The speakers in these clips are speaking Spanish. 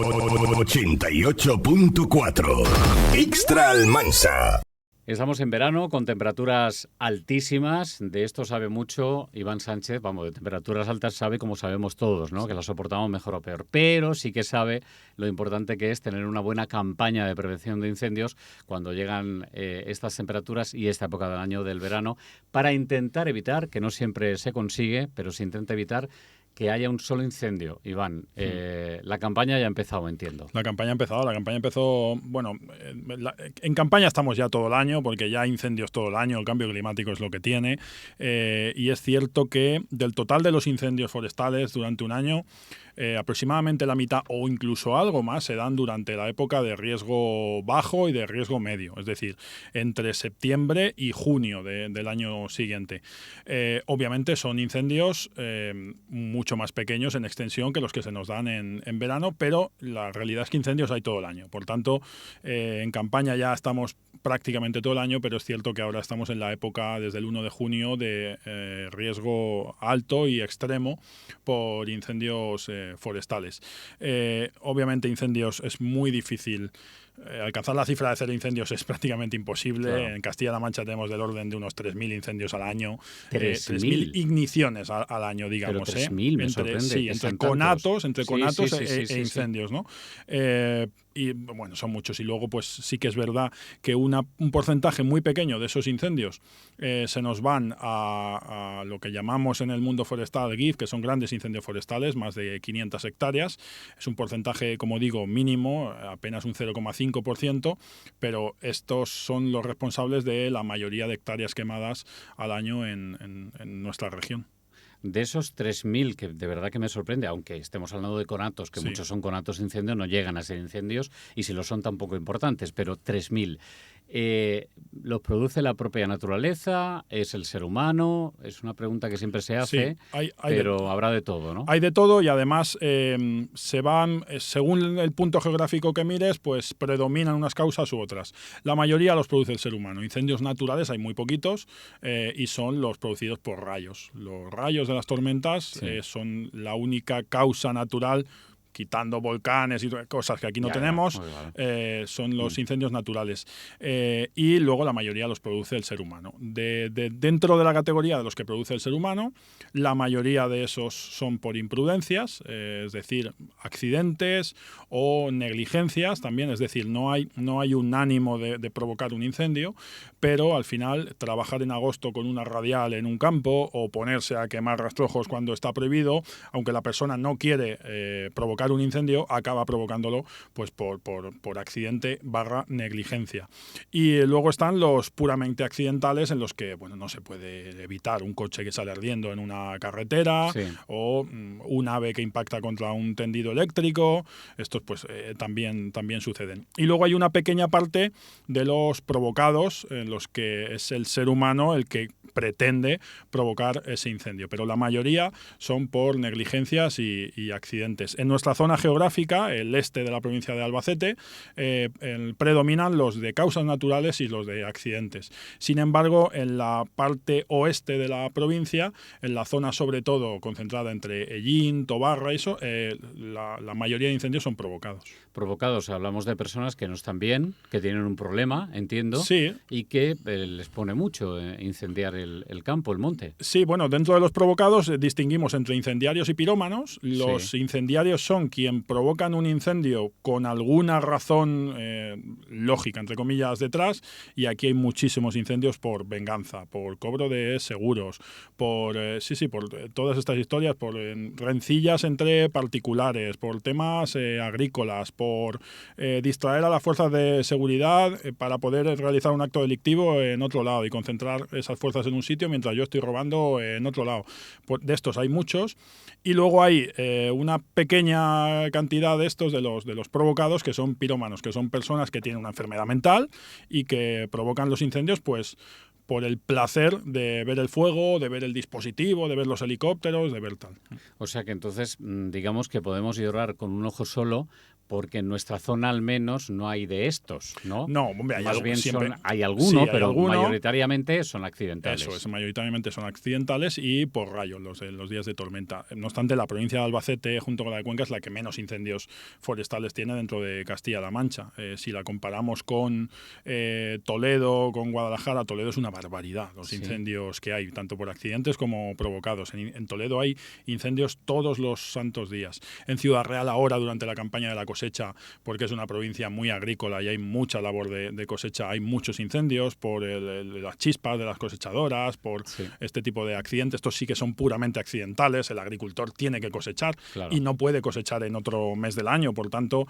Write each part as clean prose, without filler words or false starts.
88.4 Extra Almansa. Estamos en verano con temperaturas altísimas. De esto sabe mucho Iván Sánchez. Vamos, de temperaturas altas sabe como sabemos todos, ¿no? Que las soportamos mejor o peor. Pero sí que sabe lo importante que es tener una buena campaña de prevención de incendios cuando llegan estas temperaturas y esta época del año del verano, para intentar evitar, que no siempre se consigue, pero se intenta evitar que haya un solo incendio. Iván, la campaña ya ha empezado, entiendo. La campaña empezó, bueno, en campaña estamos ya todo el año, porque ya hay incendios todo el año, el cambio climático es lo que tiene, y es cierto que del total de los incendios forestales durante un año, aproximadamente la mitad o incluso algo más se dan durante la época de riesgo bajo y de riesgo medio, es decir, entre septiembre y junio del año siguiente. Obviamente son incendios mucho más pequeños en extensión que los que se nos dan en verano, pero la realidad es que incendios hay todo el año. Por tanto, en campaña ya estamos prácticamente todo el año, pero es cierto que ahora estamos en la época desde el 1 de junio de riesgo alto y extremo por incendios forestales. Obviamente incendios es muy difícil. Alcanzar la cifra de 0 incendios es prácticamente imposible. Claro. En Castilla-La Mancha tenemos del orden de unos 3.000 incendios al año. 3.000 igniciones al año, digamos. Pero 3.000 me sorprende. Sí, entre conatos e incendios, ¿no? Y bueno, son muchos. Y luego, pues sí que es verdad que un porcentaje muy pequeño de esos incendios se nos van a lo que llamamos en el mundo forestal GIF, que son grandes incendios forestales, más de 500 hectáreas. Es un porcentaje, como digo, mínimo, apenas un 0,5%, pero estos son los responsables de la mayoría de hectáreas quemadas al año en nuestra región. De esos 3.000, que de verdad que me sorprende, aunque estemos hablando de conatos, que muchos son conatos de incendio, no llegan a ser incendios, y si lo son tampoco importantes, pero 3.000. ¿Los produce la propia naturaleza? ¿Es el ser humano? Es una pregunta que siempre se hace, pero habrá de todo, ¿no? Hay de todo, y además se van, según el punto geográfico que mires, pues predominan unas causas u otras. La mayoría los produce el ser humano. Incendios naturales hay muy poquitos y son los producidos por rayos. Los rayos de las tormentas son la única causa natural, quitando volcanes y cosas que aquí no tenemos, son los incendios naturales. Y luego la mayoría los produce el ser humano. Dentro de la categoría de los que produce el ser humano, la mayoría de esos son por imprudencias, es decir, accidentes o negligencias también, es decir, no hay un ánimo de provocar un incendio, pero al final trabajar en agosto con una radial en un campo o ponerse a quemar rastrojos cuando está prohibido, aunque la persona no quiere provocar un incendio, acaba provocándolo pues por accidente / negligencia. Y luego están los puramente accidentales, en los que no se puede evitar un coche que sale ardiendo en una carretera o un ave que impacta contra un tendido eléctrico. Estos pues también suceden. Y luego hay una pequeña parte de los provocados, en los que es el ser humano el que pretende provocar ese incendio, pero la mayoría son por negligencias y accidentes. En nuestra zona geográfica, el este de la provincia de Albacete, predominan los de causas naturales y los de accidentes. Sin embargo, en la parte oeste de la provincia, en la zona sobre todo concentrada entre Ellín, Tobarra, la mayoría de incendios son provocados. Provocados, hablamos de personas que no están bien, que tienen un problema, entiendo, y que les pone mucho incendiar el campo, el monte. Sí, bueno, dentro de los provocados distinguimos entre incendiarios y pirómanos. Los incendiarios son quien provocan un incendio con alguna razón lógica, entre comillas, detrás, y aquí hay muchísimos incendios por venganza, por cobro de seguros, por todas estas historias, por rencillas entre particulares, por temas agrícolas, por distraer a las fuerzas de seguridad para poder realizar un acto delictivo en otro lado y concentrar esas fuerzas en un sitio mientras yo estoy robando en otro lado. De estos hay muchos, y luego hay una pequeña cantidad de estos, de los provocados, que son pirómanos, que son personas que tienen una enfermedad mental y que provocan los incendios pues por el placer de ver el fuego, de ver el dispositivo, de ver los helicópteros, de ver tal. O sea que entonces, digamos que podemos llorar con un ojo solo porque en nuestra zona al menos no hay de estos, ¿no? No, hombre, hay Más algo, bien siempre, hay alguno, sí, hay pero alguno. mayoritariamente son accidentales. Eso es, mayoritariamente son accidentales y por rayos los días de tormenta. No obstante, la provincia de Albacete, junto con la de Cuenca, es la que menos incendios forestales tiene dentro de Castilla-La Mancha. Si la comparamos con Toledo, con Guadalajara, Toledo es una barbaridad los incendios que hay, tanto por accidentes como provocados. En Toledo hay incendios todos los santos días. En Ciudad Real ahora, durante la campaña de la cosecha, porque es una provincia muy agrícola y hay mucha labor de cosecha, hay muchos incendios por las chispas de las cosechadoras, por este tipo de accidentes. Estos sí que son puramente accidentales. El agricultor tiene que cosechar y no puede cosechar en otro mes del año. Por tanto,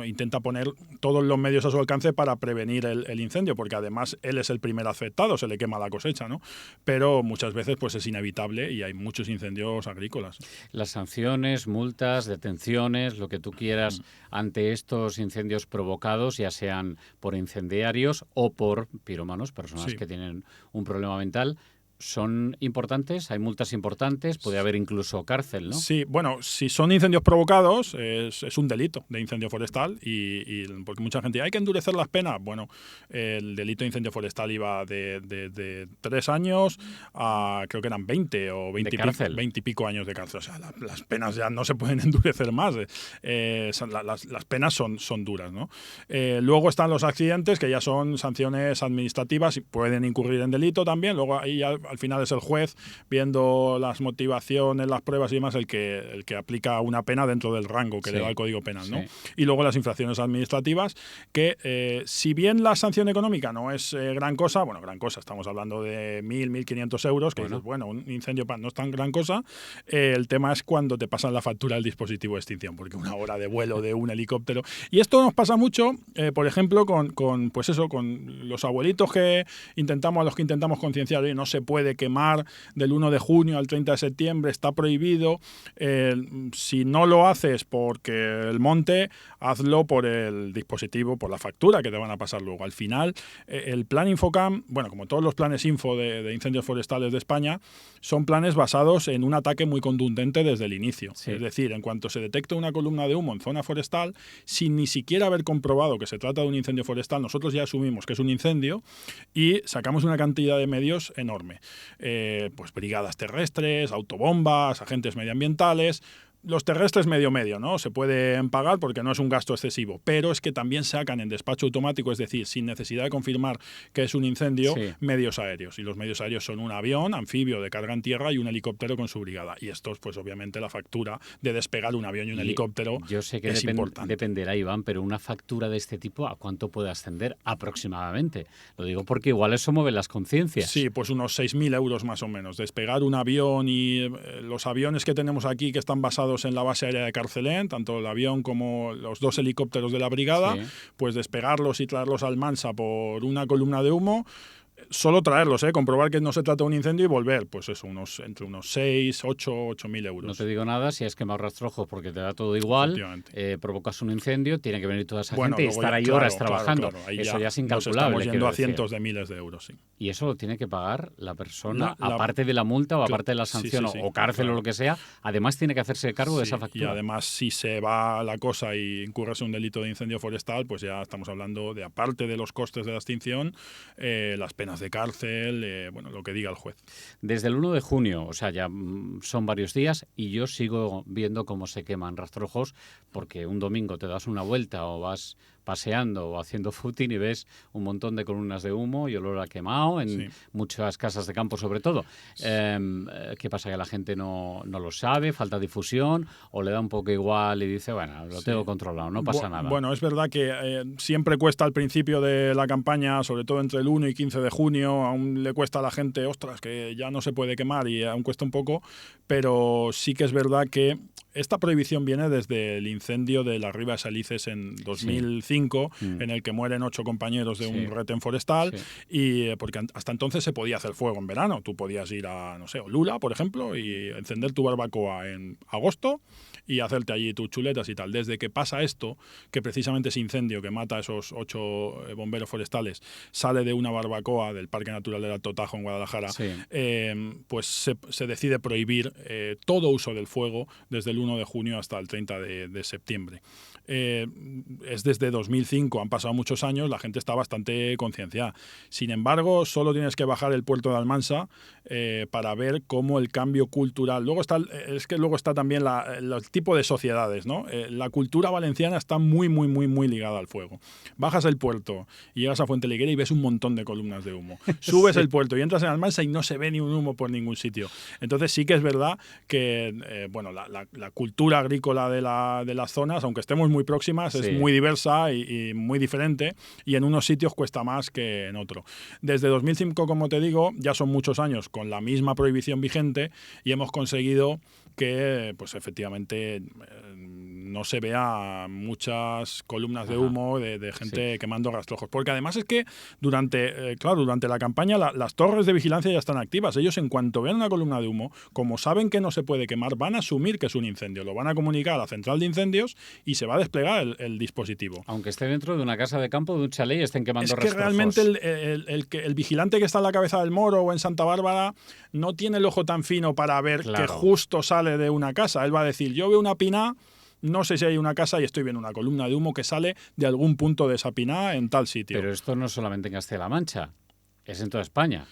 intenta poner todos los medios a su alcance para prevenir el incendio, porque además él es el primer afectado, se le quema la cosecha, ¿no? Pero muchas veces pues es inevitable y hay muchos incendios agrícolas. Las sanciones, multas, detenciones, lo que tú quieras ante estos incendios provocados, ya sean por incendiarios o por pirómanos, personas que tienen un problema mental, ¿son importantes? ¿Hay multas importantes? Puede haber incluso cárcel, ¿no? Sí, bueno, si son incendios provocados, es un delito de incendio forestal y porque mucha gente dice, hay que endurecer las penas. Bueno, el delito de incendio forestal iba de 3 años a creo que eran 20 o 20 y pico años de cárcel. O sea, las penas ya no se pueden endurecer más. Las penas son duras, ¿no? Luego están los accidentes, que ya son sanciones administrativas y pueden incurrir en delito también. Luego ahí ya al final es el juez, viendo las motivaciones, las pruebas y demás, el que aplica una pena dentro del rango que le da el Código Penal, ¿no? Y luego las infracciones administrativas, que si bien la sanción económica no es gran cosa, estamos hablando de 1.000, 1.500 euros, que dices, un incendio no es tan gran cosa, el tema es cuando te pasan la factura del dispositivo de extinción, porque una hora de vuelo de un helicóptero. Y esto nos pasa mucho, por ejemplo, con los abuelitos a los que intentamos concienciar, no se puede quemar del 1 de junio al 30 de septiembre, está prohibido. Si no lo haces porque el monte, hazlo por el dispositivo, por la factura que te van a pasar luego. Al final, el plan Infocam, como todos los planes info de incendios forestales de España, son planes basados en un ataque muy contundente desde el inicio. Es decir, en cuanto se detecta una columna de humo en zona forestal, sin ni siquiera haber comprobado que se trata de un incendio forestal, nosotros ya asumimos que es un incendio y sacamos una cantidad de medios enorme. Pues brigadas terrestres, autobombas, agentes medioambientales. Los terrestres medio, ¿no? Se pueden pagar porque no es un gasto excesivo, pero es que también sacan en despacho automático, es decir, sin necesidad de confirmar que es un incendio, medios aéreos. Y los medios aéreos son un avión, anfibio de carga en tierra y un helicóptero con su brigada. Y estos, pues obviamente la factura de despegar un avión y un helicóptero yo sé que dependerá, Iván, pero una factura de este tipo, ¿a cuánto puede ascender aproximadamente? Lo digo porque igual eso mueve las conciencias. Sí, pues unos 6.000 euros más o menos. Despegar un avión y los aviones que tenemos aquí que están basados en la base aérea de Carcelén, tanto el avión como los 2 helicópteros de la brigada, pues despegarlos y traerlos al Mansa por una columna de humo. Solo traerlos, comprobar que no se trata de un incendio y volver, pues eso, entre unos 6, 8.000 euros. No te digo nada si has quemado rastrojos porque te da todo igual, provocas un incendio, tiene que venir toda esa gente y estar ahí horas trabajando. Eso ya es incalculable. Nos estamos yendo a cientos de miles de euros, Y eso lo tiene que pagar la persona, aparte de la multa o aparte de la sanción o cárcel o lo que sea, además tiene que hacerse cargo de esa factura. Y además, si se va la cosa y incurres un delito de incendio forestal, pues ya estamos hablando de, aparte de los costes de la extinción, las penas de cárcel, lo que diga el juez. Desde el 1 de junio, o sea, ya son varios días y yo sigo viendo cómo se queman rastrojos porque un domingo te das una vuelta o vas paseando o haciendo footing y ves un montón de columnas de humo y olor a quemado en muchas casas de campo sobre todo. ¿Qué pasa? ¿Que la gente no lo sabe? ¿Falta difusión? ¿O le da un poco igual y dice, lo tengo controlado, no pasa nada? Bueno, es verdad que siempre cuesta al principio de la campaña, sobre todo entre el 1 y 15 de junio, aún le cuesta a la gente, ostras, que ya no se puede quemar y aún cuesta un poco, pero sí que es verdad que esta prohibición viene desde el incendio de la Riva de Salices en 2005, en el que mueren 8 compañeros de un retén forestal, y porque hasta entonces se podía hacer fuego en verano. Tú podías ir a, Olula, por ejemplo, y encender tu barbacoa en agosto y hacerte allí tus chuletas y tal. Desde que pasa esto, que precisamente ese incendio que mata a esos 8 bomberos forestales sale de una barbacoa del Parque Natural del Alto Tajo en Guadalajara, Sí. pues se decide prohibir todo uso del fuego desde el 1 de junio hasta el 30 de septiembre. Es desde 2005, han pasado muchos años, la gente está bastante concienciada. Sin embargo, solo tienes que bajar el puerto de Almansa para ver cómo el cambio cultural. Luego está también el tipo de sociedades, ¿no? La cultura valenciana está muy, muy, muy, muy ligada al fuego. Bajas el puerto y llegas a Fuente Liguera y ves un montón de columnas de humo. Subes Sí. el puerto y entras en Almansa y no se ve ni un humo por ningún sitio. Entonces sí que es verdad que la cultura agrícola de las zonas, aunque estemos muy próximas, Sí. es muy diversa y muy diferente, y en unos sitios cuesta más que en otro. Desde 2005, como te digo, ya son muchos años con la misma prohibición vigente y hemos conseguido que, pues efectivamente, no se vea muchas columnas de humo de gente quemando rastrojos. Porque además es que durante la campaña las torres de vigilancia ya están activas. Ellos, en cuanto vean una columna de humo, como saben que no se puede quemar, van a asumir que es un incendio. Lo van a comunicar a la central de incendios y se va a desplegar el dispositivo. Aunque esté dentro de una casa de campo, de un chalet y estén quemando Es que rastrojos. realmente el vigilante que está en la Cabeza del Moro o en Santa Bárbara no tiene el ojo tan fino para ver Claro. que justo sale de una casa. Él va a decir, yo veo una piná, no sé si hay una casa y estoy viendo una columna de humo que sale de algún punto de esa piná en tal sitio. Pero esto no es solamente en Castilla-La Mancha, es en toda España.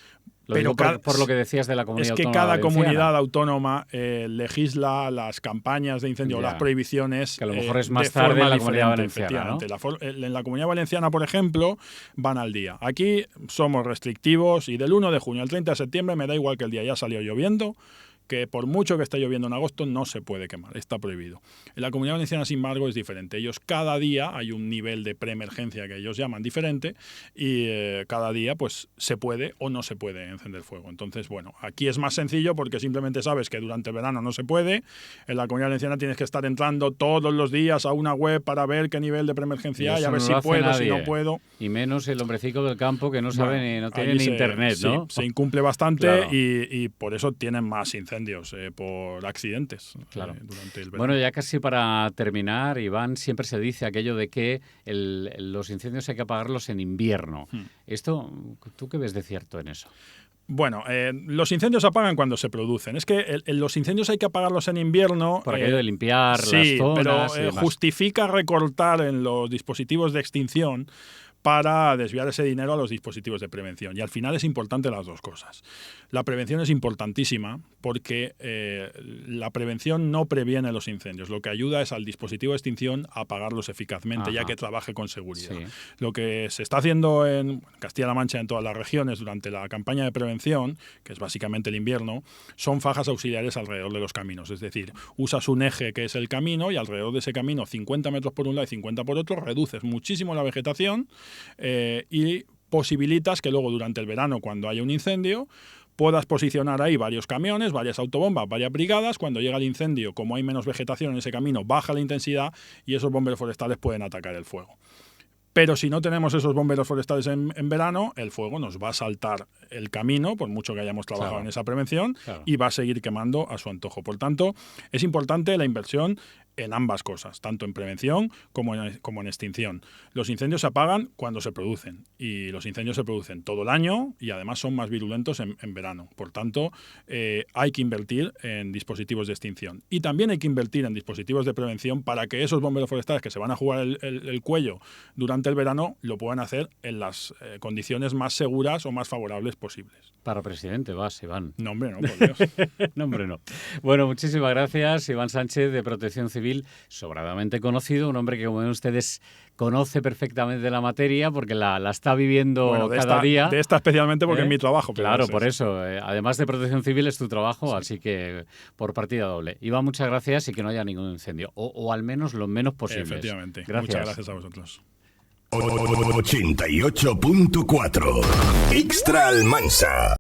Lo Pero digo por lo que decías de la comunidad es que autónoma cada valenciana. comunidad autónoma legisla las campañas de incendio o Ya. las prohibiciones Que a lo mejor es más de tarde forma en la Comunidad diferente, Valenciana, ¿no? efectivamente. En la Comunidad Valenciana, por ejemplo, van al día. Aquí somos restrictivos y del 1 de junio al 30 de septiembre me da igual que el día ya salió lloviendo, que por mucho que esté lloviendo en agosto no se puede quemar, está prohibido. En la Comunidad Valenciana, sin embargo, es diferente. Ellos cada día hay un nivel de preemergencia que ellos llaman diferente y cada día pues se puede o no se puede encender fuego. Entonces, bueno, aquí es más sencillo porque simplemente sabes que durante el verano no se puede. En la Comunidad Valenciana tienes que estar entrando todos los días a una web para ver qué nivel de preemergencia hay, eso a ver no si lo hace puedo, nadie. si no puedo. Y menos el hombrecico del campo que no sabe Bueno, ni no tiene allí ni internet, sí, ¿no? se incumple bastante Claro. y por eso tienen más incendios por accidentes Claro. durante el verano. Bueno, ya casi para terminar, Iván, siempre se dice aquello de que los incendios hay que apagarlos en invierno. Esto, ¿tú qué ves de cierto en eso? Bueno, los incendios se apagan cuando se producen. Es que los incendios hay que apagarlos en invierno. Por aquello de limpiar sí, las zonas pero y demás. justifica recortar en los dispositivos de extinción para desviar ese dinero a los dispositivos de prevención. Y al final es importante las dos cosas. La prevención es importantísima porque la prevención no previene los incendios. Lo que ayuda es al dispositivo de extinción a apagarlos eficazmente, ya que trabaje con seguridad. Sí. Lo que se está haciendo en Castilla-La Mancha, en todas las regiones, durante la campaña de prevención, que es básicamente el invierno, son fajas auxiliares alrededor de los caminos. Es decir, usas un eje que es el camino y alrededor de ese camino, 50 metros por un lado y 50 por otro, reduces muchísimo la vegetación y posibilitas que luego durante el verano, cuando haya un incendio, puedas posicionar ahí varios camiones, varias autobombas, varias brigadas. Cuando llega el incendio, como hay menos vegetación en ese camino, baja la intensidad y esos bomberos forestales pueden atacar el fuego. Pero si no tenemos esos bomberos forestales en verano, el fuego nos va a saltar el camino, por mucho que hayamos trabajado en esa prevención, y va a seguir quemando a su antojo. Por tanto, es importante la inversión en ambas cosas, tanto en prevención como en extinción. Los incendios se apagan cuando se producen y los incendios se producen todo el año y además son más virulentos en verano. Por tanto, hay que invertir en dispositivos de extinción y también hay que invertir en dispositivos de prevención para que esos bomberos forestales que se van a jugar el cuello durante el verano lo puedan hacer en las condiciones más seguras o más favorables posibles. Para presidente vas, Iván. No, hombre, no, por Dios. No, hombre, no. Bueno, muchísimas gracias, Iván Sánchez, de Protección Civil, sobradamente conocido, un hombre que, como ven ustedes, conoce perfectamente la materia porque la está viviendo cada día. De esta especialmente porque es mi trabajo. Claro, por eso. Además de Protección Civil es tu trabajo, así que por partida doble. Iván, muchas gracias y que no haya ningún incendio, o al menos lo menos posible. Efectivamente. Gracias. Muchas gracias a vosotros. 88.4 Extra Almansa.